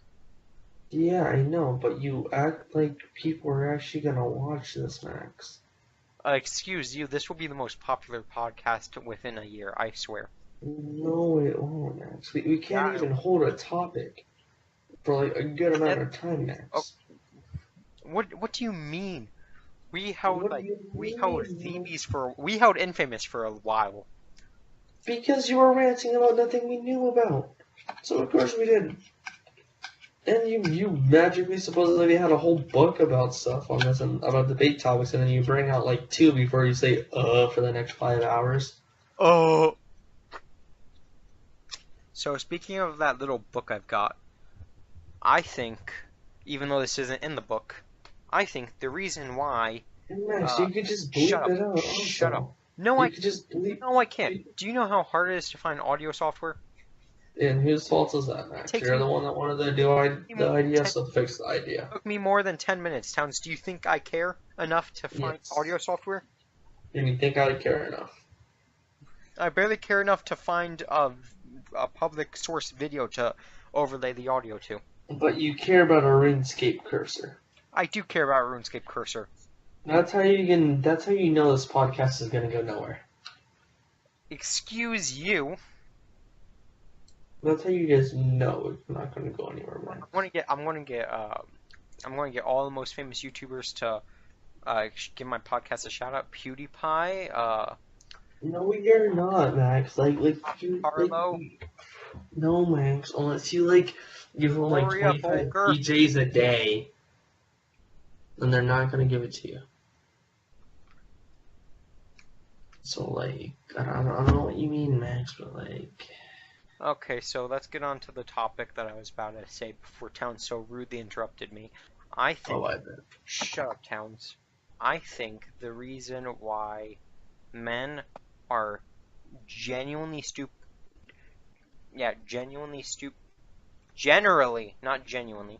yeah, I know, but you act like people are actually gonna watch this, Max. Excuse you, this will be the most popular podcast within a year, I swear. No, it won't, Max. We can't Yeah, even hold a topic for like a good amount it, of time, oh, Max. what do you mean? What do you mean? We held Infamous for a while. Because you were ranting about nothing we knew about. So of course we did. And you magically supposedly had a whole book about stuff on this and about debate topics, and then you bring out like two before you say for the next 5 hours. Oh. So speaking of that little book I've got, I think, even though this isn't in the book, I think the reason why And Max, uh you could just shut bleep up. it out Shut up. also. No You I could just bleep. no I can't. Do you know how hard it is to find audio software? And whose fault is that, It Max? takes You're me the one that wanted to do the idea, so fix the idea. took me more than 10 minutes. Towns, do you think I care enough to find Yes. audio software? And you think I care enough. I barely care enough to find a public source video to overlay the audio to. But you care about a RuneScape cursor. I do care about RuneScape Cursor. That's how you know this podcast is gonna go nowhere. Excuse you. That's how you guys know it's not gonna go anywhere, I'm Max. going to get I'm going to get all the most famous YouTubers to give my podcast a shout out. PewDiePie, No, you're not, Max. Harlow, No, Max. Unless you like give them like Gloria 25 Bolger. PJs a day, then they're not gonna give it to you. So like, I don't know what you mean, Max, but like, Okay, so let's get on to the topic that I was about to say before Towns so rudely interrupted me. I think, oh, I bet. shut up, Towns. I think the reason why men are genuinely stupid, yeah, generally, not genuinely,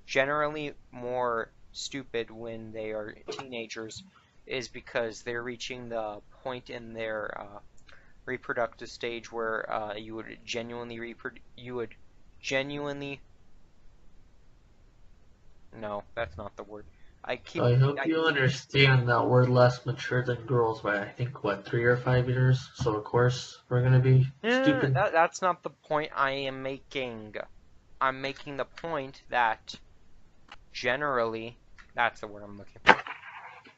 generally more stupid when they are teenagers is because they're reaching the point in their reproductive stage where you would genuinely no, that's not the word. I hope I you keep understand that we're less mature than girls by, I think, what, 3 or 5 years? So, of course, we're gonna be no, stupid. that's not the point I am making. I'm making the point that generally, that's the word I'm looking for.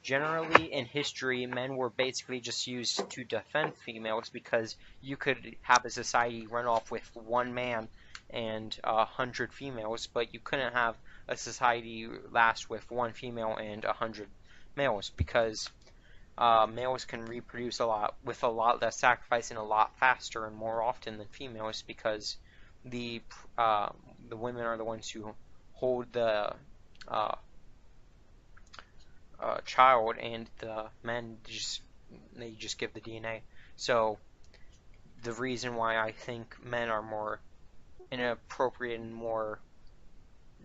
Generally, in history, men were basically just used to defend females because you could have a society run off with one man and 100 females, but you couldn't have a society last with one female and 100 males because males can reproduce a lot with a lot less sacrifice and a lot faster and more often than females because the uh, the women are the ones who hold the uh, child, and the men just give the DNA. So the reason why I think men are more inappropriate and more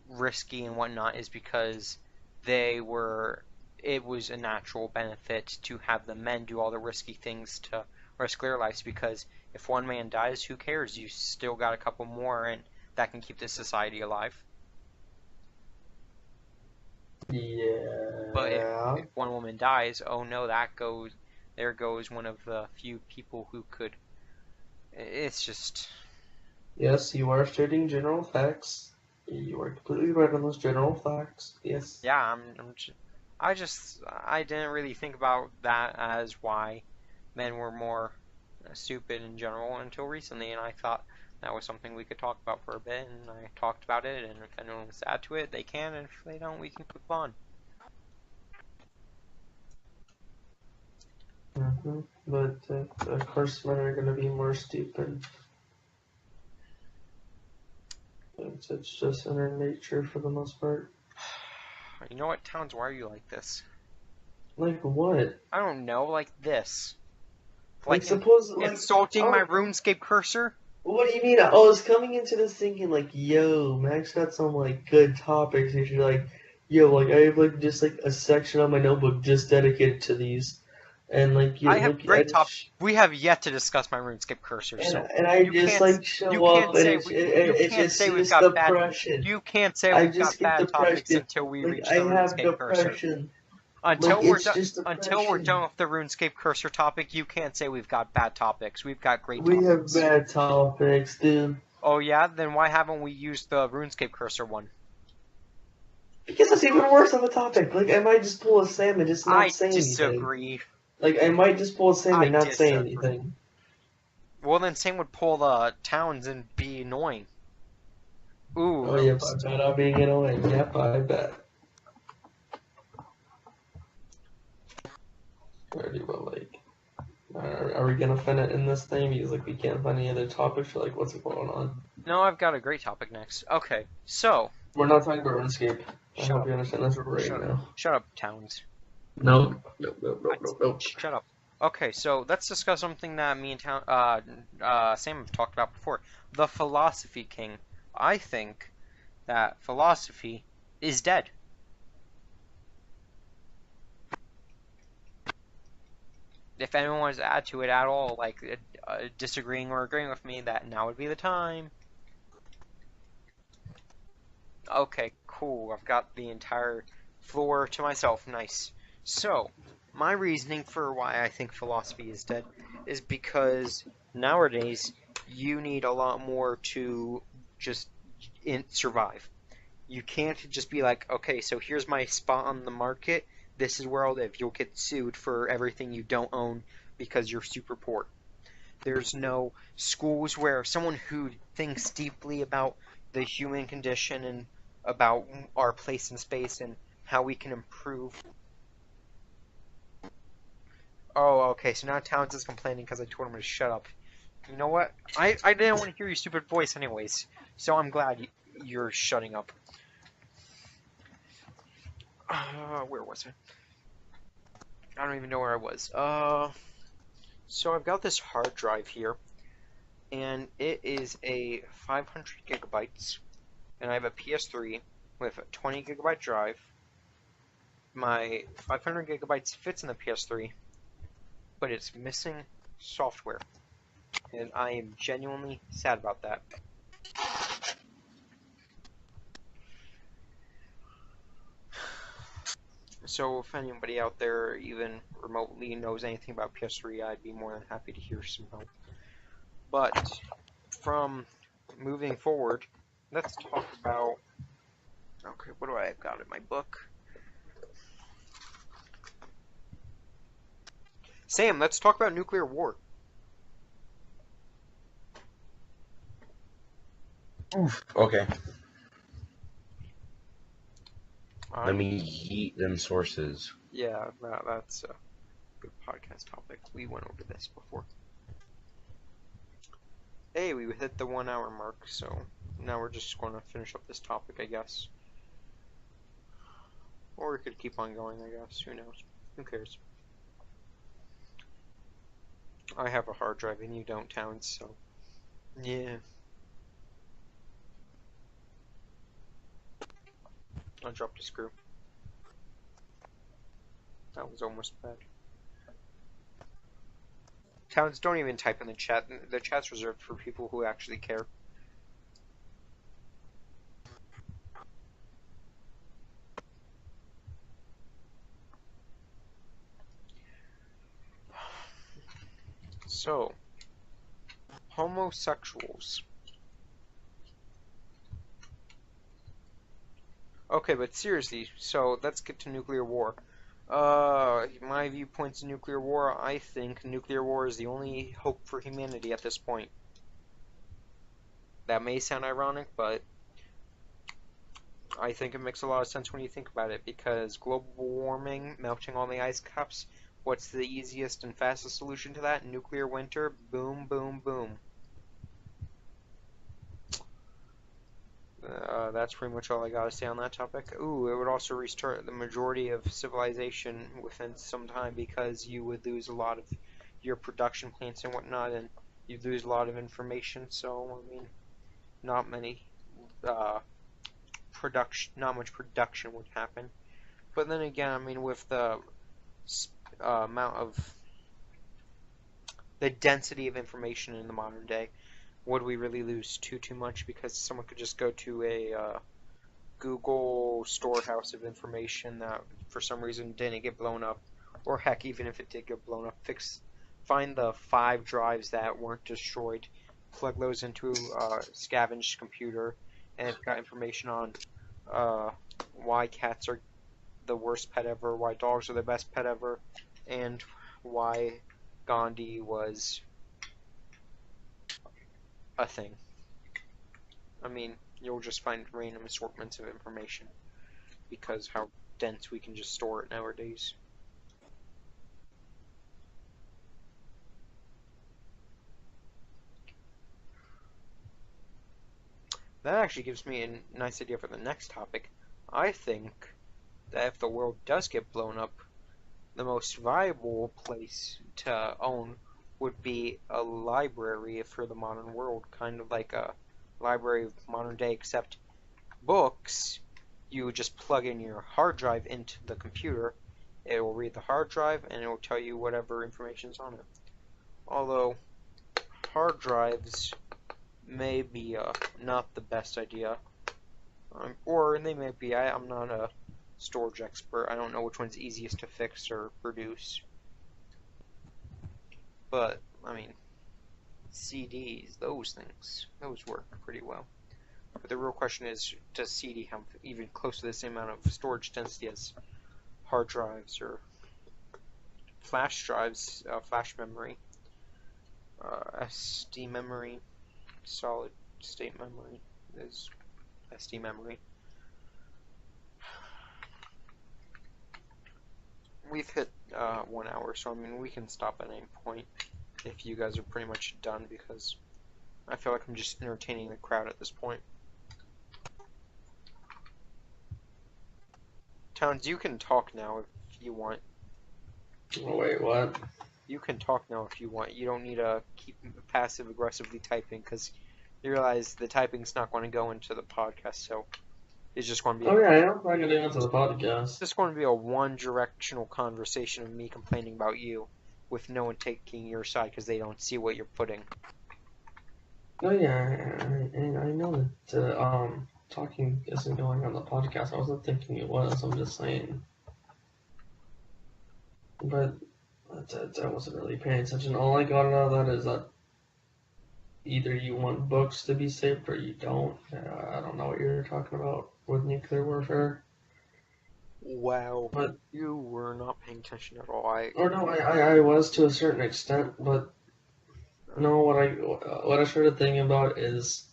risky and whatnot is because it was a natural benefit to have the men do all the risky things to risk their lives because if one man dies, who cares? You still got a couple more, and that can keep the society alive. But Yeah. if one woman dies, oh no, there goes one of the few people who could. It's just, Yes, you are stating general facts. You are completely right on those general facts. Yes. yeah, I didn't really think about that as why men were more stupid in general until recently, and I thought that was something we could talk about for a bit, and I talked about it, and if anyone wants to add to it, they can, and if they don't, we can move on. But of course, men are gonna be more stupid. It's just in our nature for the most part. You know what, Towns, why are you like this? Like what? I don't know, like this. Like Like suppose like insulting my oh, RuneScape cursor? what do you mean? I was coming into this thinking like, yo, Max got some like good topics. And you're like, yo, like I have like just like a section on my notebook just dedicated to these, and like you I have like great top. We have yet to discuss my RuneScape cursor, so and I you just can't like you show up can't and say it's we it, you it, it's can't just say we've it's got bad depression. you can't say I we've just got get bad topics depression. until we Like reach I the have RuneScape cursor. depression. Like Until we're it's done just until we're depression. done with the RuneScape cursor topic, you can't say we've got bad topics. We've got great We have topics. bad topics, dude. Oh yeah, then why haven't we used the RuneScape cursor one? Because that's even worse of a topic. Like I might just pull a Sam and just not I say anything. disagree. Like I might just pull a Sam I and not say disagree. anything. Well, then Sam would pull the Towns and be annoying. Ooh, Oh yep, I roast. bet I'm being annoying. Yep, I bet. Alrighty, but like, are we gonna fin it in this thing? Because like we can't find any other topics. Or, like, what's going on? No, I've got a great topic next. Okay, so We're not talking about RuneScape. I shut hope up, you understand this right now. shut up, Towns. Nope. Nope. Nope. I, Nope. Nope. Nope. shut up. Okay, so let's discuss something that me and Sam have talked about before. The Philosophy King. I think that philosophy is dead. If anyone wants to add to it at all, like disagreeing or agreeing with me, that now would be the time. Okay, cool. I've got the entire floor to myself. Nice. So, my reasoning for why I think philosophy is dead is because nowadays you need a lot more to just survive. You can't just be like, okay, so here's my spot on the market. This is where I'll live. You'll get sued for everything you don't own because you're super poor. There's no schools where someone who thinks deeply about the human condition and about our place in space and how we can improve. Oh, okay, so now Towns is complaining because I told him to shut up. You know what? I didn't want to hear your stupid voice anyways, so I'm glad you're shutting up. Where was I? I don't even know where I was. So I've got this hard drive here, and it is a 500 gigabytes, and I have a PS3 with a 20 gigabyte drive. My 500 gigabytes fits in the PS3, but it's missing software. And I am genuinely sad about that. So if anybody out there even remotely knows anything about PS3, I'd be more than happy to hear some help. But from moving forward, let's talk about... Okay, what do I have got in my book? Sam, let's talk about nuclear war. Oof. Okay. Let Alright. me yeet them sources. Yeah, that's a good podcast topic. We went over this before. Hey, we hit the 1 hour mark, so now we're just going to finish up this topic, I guess. Or we could keep on going, I guess. Who knows? Who cares? I have a hard drive and you don't, Towns, so... Yeah. I dropped a screw. That was almost bad. Towns, don't even type in the chat. The chat's reserved for people who actually care. So, homosexuals. Okay, but seriously, so let's get to nuclear war. My viewpoints in nuclear war, I think nuclear war is the only hope for humanity at this point. That may sound ironic, but I think it makes a lot of sense when you think about it, because global warming, melting all the ice caps, what's the easiest and fastest solution to that? Nuclear winter, boom, boom, boom. That's pretty much all I gotta say on that topic. Ooh, it would also restart the majority of civilization within some time, because you would lose a lot of your production plants and whatnot, and you'd lose a lot of information. So, I mean, not many not much production would happen. But then again, I mean, with the amount of the density of information in the modern day, would we really lose too much? Because someone could just go to a Google storehouse of information that for some reason didn't get blown up, or heck, even if it did get blown up, find the 5 drives that weren't destroyed, plug those into a scavenged computer, and it's got information on why cats are the worst pet ever, why dogs are the best pet ever, and why Gandhi was a thing. I mean, you'll just find random assortments of information, because how dense we can just store it nowadays. That actually gives me a nice idea for the next topic. I think that if the world does get blown up, the most viable place to own would be a library for the modern world, kind of like a library of modern day, except books, you just plug in your hard drive into the computer, it will read the hard drive, and it will tell you whatever information's on it. Although, hard drives may be not the best idea, or they may be. I'm not a storage expert. I don't know which one's easiest to fix or produce. But, I mean, CDs, those things, those work pretty well. But the real question is, does CD have even close to the same amount of storage density as hard drives or flash drives, flash memory, SD memory, solid state memory is SD memory. We've hit 1 hour, so I mean we can stop at any point if you guys are pretty much done, because I feel like I'm just entertaining the crowd at this point. Towns, you can talk now if you want. Wait, what? You can talk now if you want. You don't need to keep passive aggressively typing, because you realize the typing's not going to go into the podcast, so it's just going to be Oh yeah, I am plugging it into the podcast. just going to be a one-directional conversation of me complaining about you, with no one taking your side because they don't see what you're putting. Oh yeah, I know that talking isn't going on the podcast. I wasn't thinking it was. I'm just saying, but I wasn't really paying attention. All I got out of that is that either you want books to be saved or you don't. I don't know what you're talking about with nuclear warfare, Wow, but you were not paying attention at all. or no, I was to a certain extent, but no, what I started thinking about is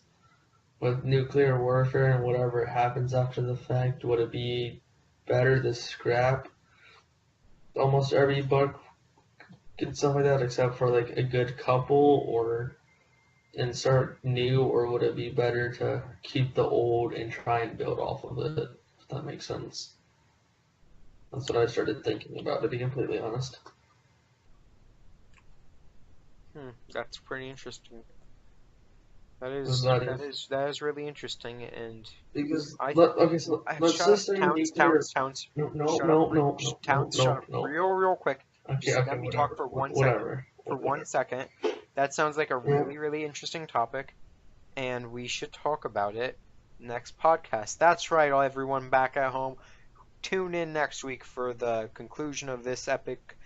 with nuclear warfare and whatever happens after the fact, would it be better to scrap almost every book and stuff like that, except for like a good couple, or and start new, or would it be better to keep the old and try and build off of it? If that makes sense. That's what I started thinking about, to be completely honest. That's pretty interesting. That Is is that that if is that is really interesting, and because I okay, so let's shut up, just say Towns, nuclear. Towns, Towns, No, no, shut up, no, no, no, no, Towns, shut no, up, no. real quick. Okay, Just okay, let me talk whatever, for 1 second. whatever, For one whatever. second. That sounds like a Yeah. really, really interesting topic, and we should talk about it next podcast. That's right, all everyone back at home. Tune in next week for the conclusion of this epic